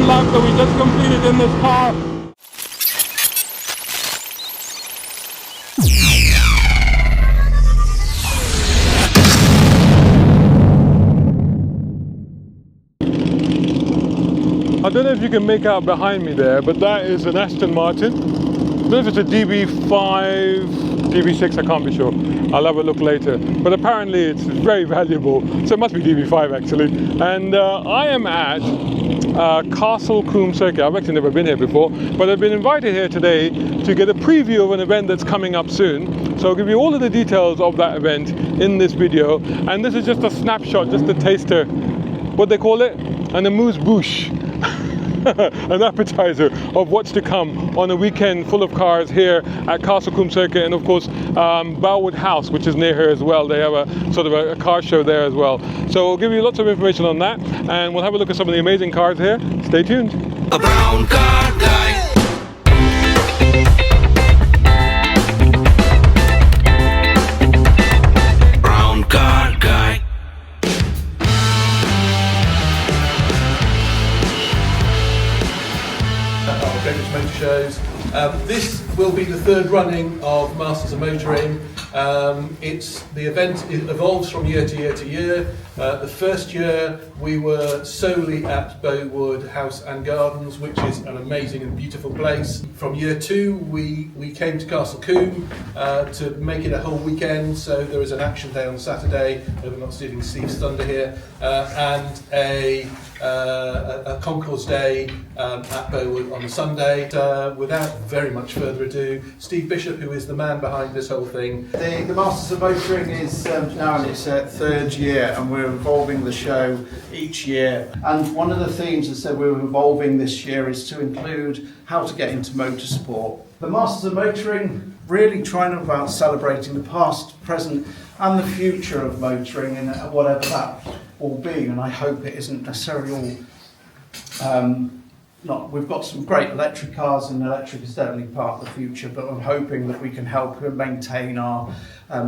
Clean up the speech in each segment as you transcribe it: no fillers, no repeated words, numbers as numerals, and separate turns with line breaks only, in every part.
lap that we just completed in this car. I don't know if you can make out behind me there, but that is an Aston Martin. I don't know if it's a DB5, DB6, I can't be sure. I'll have a look later. But apparently it's very valuable, so it must be DB5 actually. And I am at Castle Combe Circuit. I've actually never been here before, but I've been invited here today to get a preview of an event that's coming up soon. So I'll give you all of the details of that event in this video. And this is just a snapshot, just a taster, what they call it? An amuse-bouche. An appetizer of what's to come on a weekend full of cars here at Castle Combe Circuit, and of course Bowood House, which is near here as well. They have a sort of a car show there as well. So we'll give you lots of information on that, and we'll have a look at some of the amazing cars here. Stay tuned.
A brown car guy. Brown car guy.
Motor shows. This will be the third running of Masters of Motoring. The event evolves from year to year to year. The first year we were solely at Bowood House Gardens, which is an amazing and beautiful place. From year two we came to Castle Combe to make it a whole weekend, so there is an action day on Saturday, we're not stealing Steve's thunder here, and a concourse day at Bowood on the Sunday. Without very much further ado, Steve Bishop, who is the man behind this whole thing.
The Masters of Motoring is now in its third year, and we're evolving the show each year. And one of the themes that said we're evolving this year is to include how to get into motorsport. The Masters of Motoring really trying about celebrating the past, present and the future of motoring, and whatever that will be. And I hope it isn't necessarily all we've got some great electric cars, and electric is definitely part of the future, but I'm hoping that we can help maintain our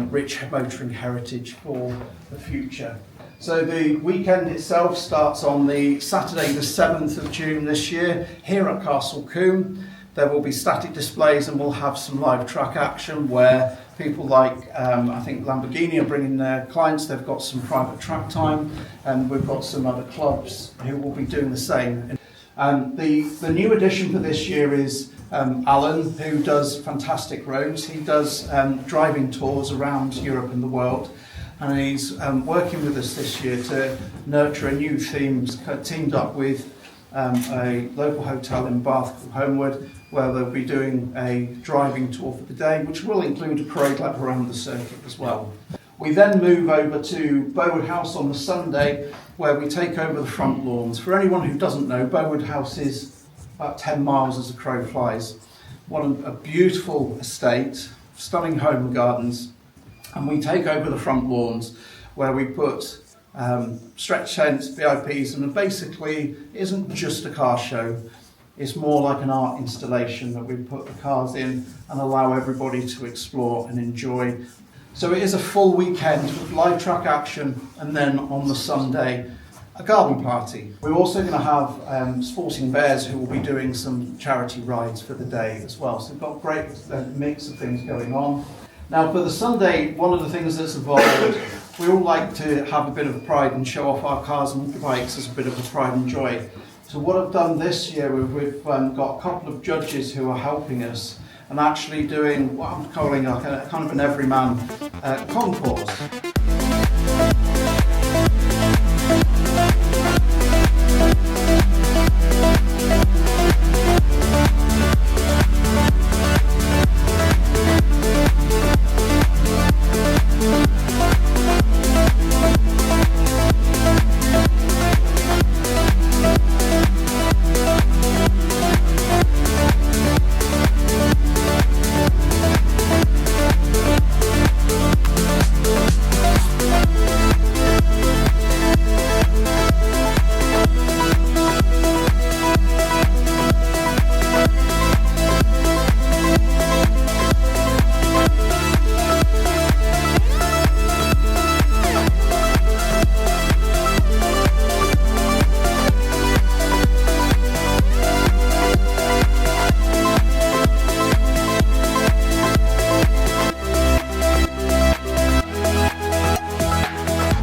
rich motoring heritage for the future. So the weekend itself starts on the Saturday the 7th of June this year here at Castle Combe. There will be static displays, and we'll have some live track action where people like, I think Lamborghini are bringing their clients, they've got some private track time, and we've got some other clubs who will be doing the same. The new addition for this year is Alan, who does fantastic roads. He does driving tours around Europe and the world, and he's working with us this year to nurture a new theme, teamed up with a local hotel in Bath called Homewood, where they'll be doing a driving tour for the day, which will include a parade lap around the circuit as well. We then move over to Bowood House on the Sunday, where we take over the front lawns. For anyone who doesn't know, Bowood House is about 10 miles as a crow flies. A beautiful estate, stunning home gardens, and we take over the front lawns, where we put stretch tents, VIPs, and it basically isn't just a car show. It's more like an art installation that we put the cars in and allow everybody to explore and enjoy. So it is a full weekend with live track action, and then on the Sunday, a garden party. We're also going to have Sporting Bears, who will be doing some charity rides for the day as well. So we've got a great mix of things going on. Now for the Sunday, one of the things that's evolved, we all like to have a bit of a pride and show off our cars and bikes as a bit of a pride and joy. So what I've done this year, we've got a couple of judges who are helping us and actually doing what I'm calling a kind of an everyman concourse.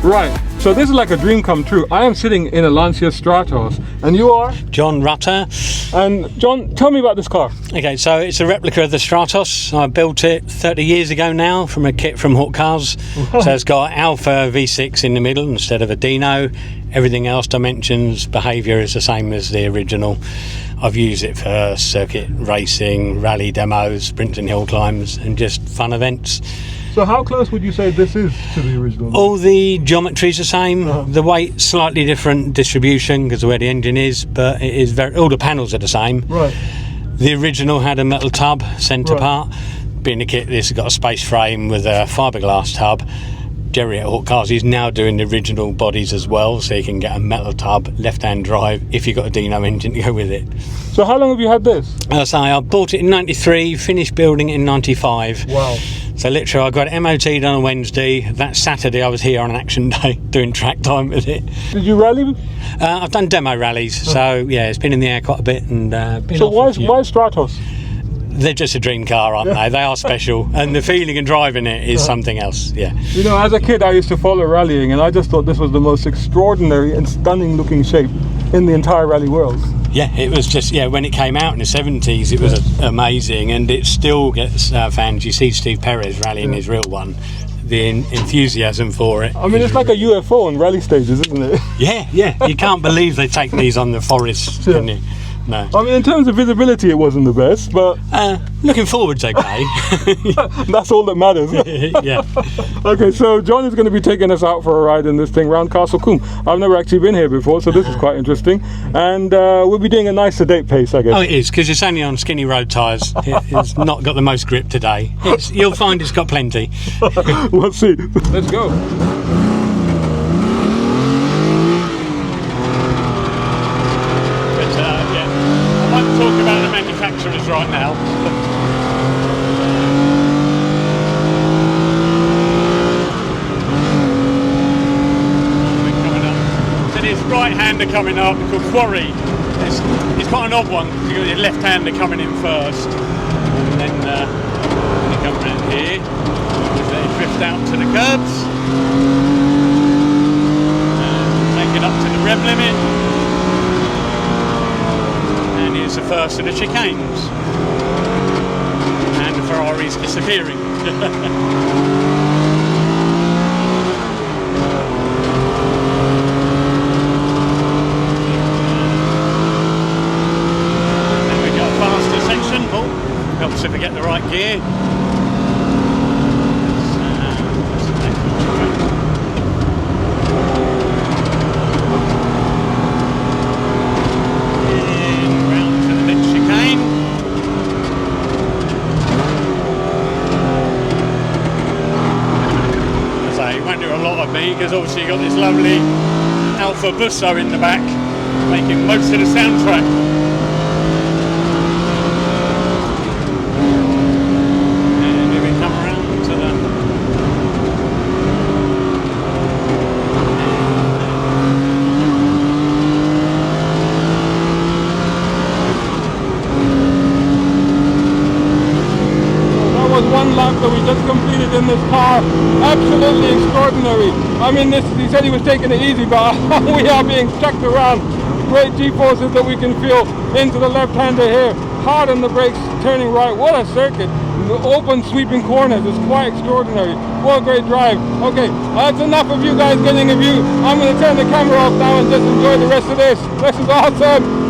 Right, so this is like a dream come true. I am sitting in a Lancia Stratos, and you are?
John Rutter.
And John, tell me about this car.
Okay, so it's a replica of the Stratos. I built it 30 years ago now from a kit from Hawk Cars. So it's got Alpha V6 in the middle instead of a Dino. Everything else, dimensions, behaviour is the same as the original. I've used it for circuit racing, rally demos, sprints and hill climbs, and just fun events.
So how close would you say this is to the original?
All the geometry's the same. The weight slightly different distribution because of where the engine is, but it is all the panels are the same.
Right.
The original had a metal tub centre part. Being the kit, this has got a space frame with a fiberglass tub. Jerry at Hawk Cars is now doing the original bodies as well, so you can get a metal tub, left-hand drive, if you've got a Dino engine to go with it.
So how long have you had this?
I bought it in 93, finished building it in 95.
Wow.
So literally I got it MOT'd on a Wednesday. That Saturday I was here on an action day doing track time with it.
Did you rally?
I've done demo rallies, so yeah, it's been in the air quite a bit. And been
So
off
why
a few.
Stratos?
They're just a dream car, aren't they? They are special, and the feeling and driving it is something else. Yeah.
You know, as a kid I used to follow rallying, and I just thought this was the most extraordinary and stunning looking shape in the entire rally world.
Yeah, it was just, when it came out in the 70s, it was amazing, and it still gets fans. You see Steve Perez rallying his real one, the enthusiasm for it.
I mean, it's like a UFO on rally stages, isn't it?
Yeah, you can't believe they take these on the forest, can you? No.
I mean, in terms of visibility, it wasn't the best, but
looking forward's okay.
that's all that matters.
Yeah.
Okay, so John is going to be taking us out for a ride in this thing around Castle Combe. I've never actually been here before, so this is quite interesting. And we'll be doing a nice sedate pace, I guess.
Oh, it is, because it's only on skinny road tyres. It's not got the most grip today. You'll find it's got plenty.
We'll see. Let's go.
Talk about the manufacturers right now. Coming up. So this right-hander coming up called Quarry. It's quite an odd one because you've got your left-hander coming in first, and then you come around here. Let it drift out to the curbs, take it up to the rev limit. Is the first of the chicanes, and the Ferrari's disappearing. Then we got a faster section. Helps if we get the right gear. Because obviously you've got this lovely Alfa Busso in the back making most of the soundtrack. And here we come around to the
That was one lap that we just completed in this car. Absolutely extraordinary. I mean, he said he was taking it easy, but we are being chucked around. Great G-forces that we can feel into the left-hander here. Hard on the brakes, turning right. What a circuit. The open sweeping corners is quite extraordinary. What a great drive. Okay, that's enough of you guys getting a view. I'm going to turn the camera off now and just enjoy the rest of this. This is awesome.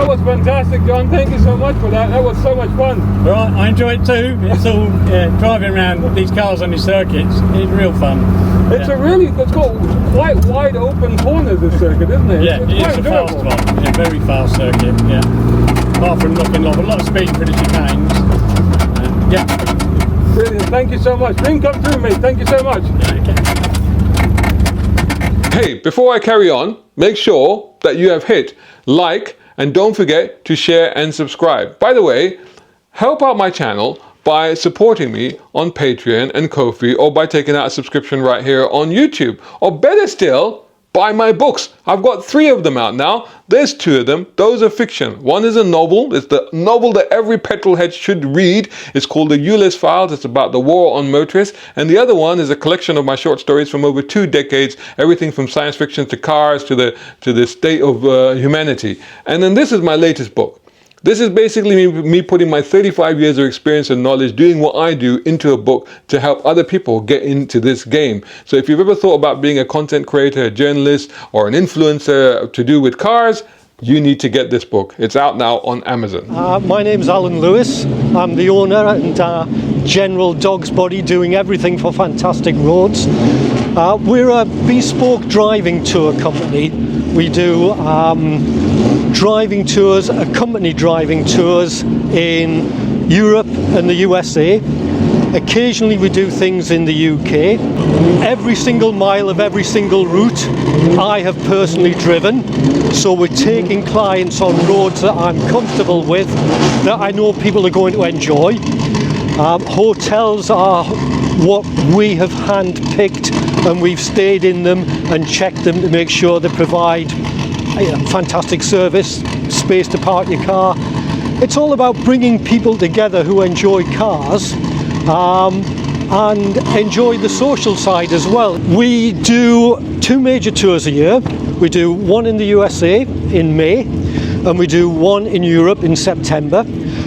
that was fantastic, John. Thank you so much for that. That was so much fun.
Right, I enjoy it too. It's all driving around these cars on these circuits. It's real fun.
It's it's got quite wide open corners, this circuit, isn't it?
Yeah, it's a fast one. Yeah, very fast circuit. Yeah. Apart from knocking off a lot of speed for the chicanes. Yeah.
Brilliant. Thank you so much. Ring come through, mate. Thank you so much.
Okay.
Hey, before I carry on, make sure that you have hit like and don't forget to share and subscribe. By the way, help out my channel by supporting me on Patreon and Ko-fi, or by taking out a subscription right here on YouTube. Or better still, buy my books. I've got 3 of them out now. There's 2 of them. Those are fiction. One is a novel. It's the novel that every petrolhead should read. It's called The Ulysses Files. It's about the war on motorists. And the other one is a collection of my short stories from over 2 decades. Everything from science fiction to cars to the state of humanity. And then this is my latest book. This is basically me putting my 35 years of experience and knowledge doing what I do into a book to help other people get into this game. So if you've ever thought about being a content creator, a journalist, or an influencer to do with cars, you need to get this book. It's out now on Amazon.
My name's Alan Lewis. I'm the owner and general dog's body, doing everything for Fantastic Roads. We're a bespoke driving tour company. We do driving tours, accompany driving tours in Europe and the USA. Occasionally we do things in the UK. Every single mile of every single route I have personally driven. So we're taking clients on roads that I'm comfortable with, that I know people are going to enjoy. Hotels are what we have hand-picked, and we've stayed in them and checked them to make sure they provide fantastic service, space to park your car. It's all about bringing people together who enjoy cars and enjoy the social side as well. We do 2 major tours a year. We do one in the USA in May, and we do one in Europe in September.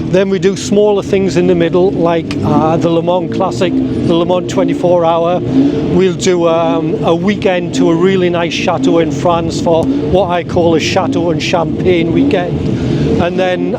Then we do smaller things in the middle, like the Le Mans Classic, the Le Mans 24-hour. We'll do a weekend to a really nice chateau in France for what I call a chateau and champagne weekend. And then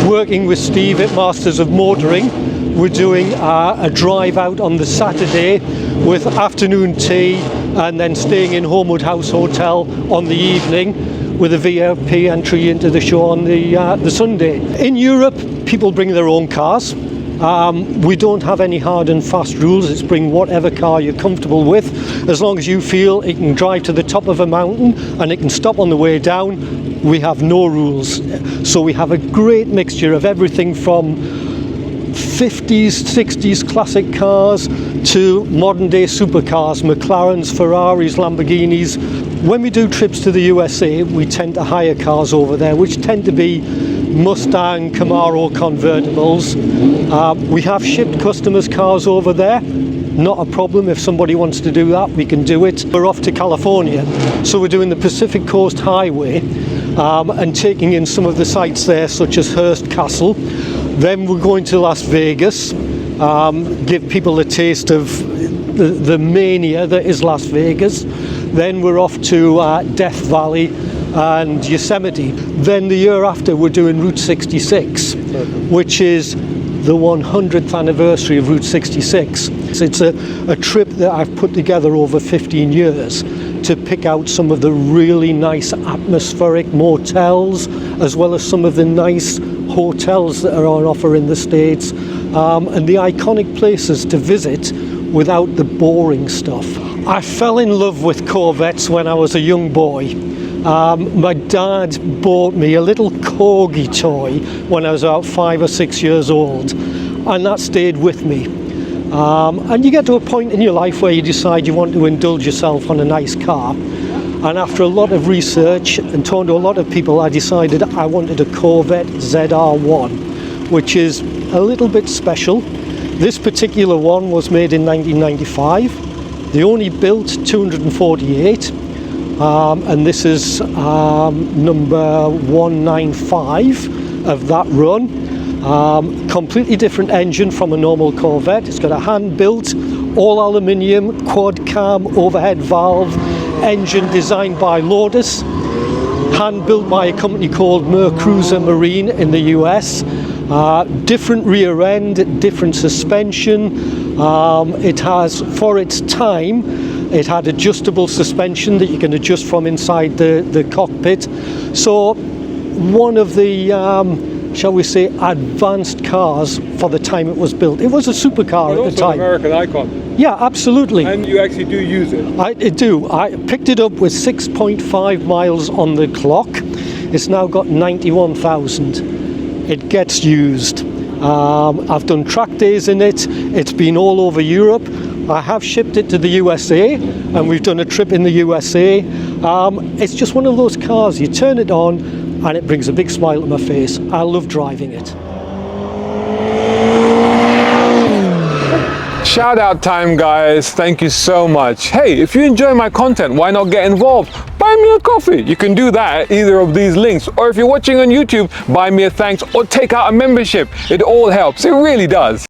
working with Steve at Masters of Motoring, we're doing a drive out on the Saturday with afternoon tea, and then staying in Bowood House Hotel on the evening, with a VIP entry into the show on the Sunday. In Europe, people bring their own cars. We don't have any hard and fast rules. It's bring whatever car you're comfortable with, as long as you feel it can drive to the top of a mountain and it can stop on the way down. We have no rules. So we have a great mixture of everything from 50s, 60s classic cars to modern day supercars, McLarens, Ferraris, Lamborghinis. When we do trips to the USA, we tend to hire cars over there, which tend to be Mustang, Camaro convertibles. We have shipped customers' cars over there. Not a problem. If somebody wants to do that, we can do it. We're off to California, so we're doing the Pacific Coast Highway and taking in some of the sites there, such as Hearst Castle. Then we're going to Las Vegas, give people a taste of the mania that is Las Vegas. Then we're off to Death Valley and Yosemite. Then the year after, we're doing Route 66, which is the 100th anniversary of Route 66. It's a trip that I've put together over 15 years to pick out some of the really nice atmospheric motels, as well as some of the nice hotels that are on offer in the States, and the iconic places to visit without the boring stuff. I fell in love with Corvettes when I was a young boy. My dad bought me a little corgi toy when I was about 5 or 6 years old, and that stayed with me. And you get to a point in your life where you decide you want to indulge yourself on a nice car. And after a lot of research and talking to a lot of people, I decided I wanted a Corvette ZR1, which is a little bit special. This particular one was made in 1995. They only built 248, and this is number 195 of that run. Completely different engine from a normal Corvette. It's got a hand-built, all aluminium, quad cam overhead valve engine designed by Lotus. hand built by a company called Mercruiser Marine in the US. Different rear end, different suspension. It has, for its time, it had adjustable suspension that you can adjust from inside the cockpit. So one of the, shall we say, advanced cars for the time it was built. It was a supercar at the time.
An American icon.
Yeah, absolutely.
And you actually do use it.
I do. I picked it up with 6.5 miles on the clock. It's now got 91,000. It gets used. I've done track days in it. It's been all over Europe. I have shipped it to the USA, and we've done a trip in the USA. It's just one of those cars, you turn it on and it brings a big smile to my face. I love driving it.
Shout out time, guys. Thank you so much. Hey, if you enjoy my content, why not get involved? Buy me a coffee. You can do that at either of these links. Or if you're watching on YouTube, buy me a thanks or take out a membership. It all helps. It really does.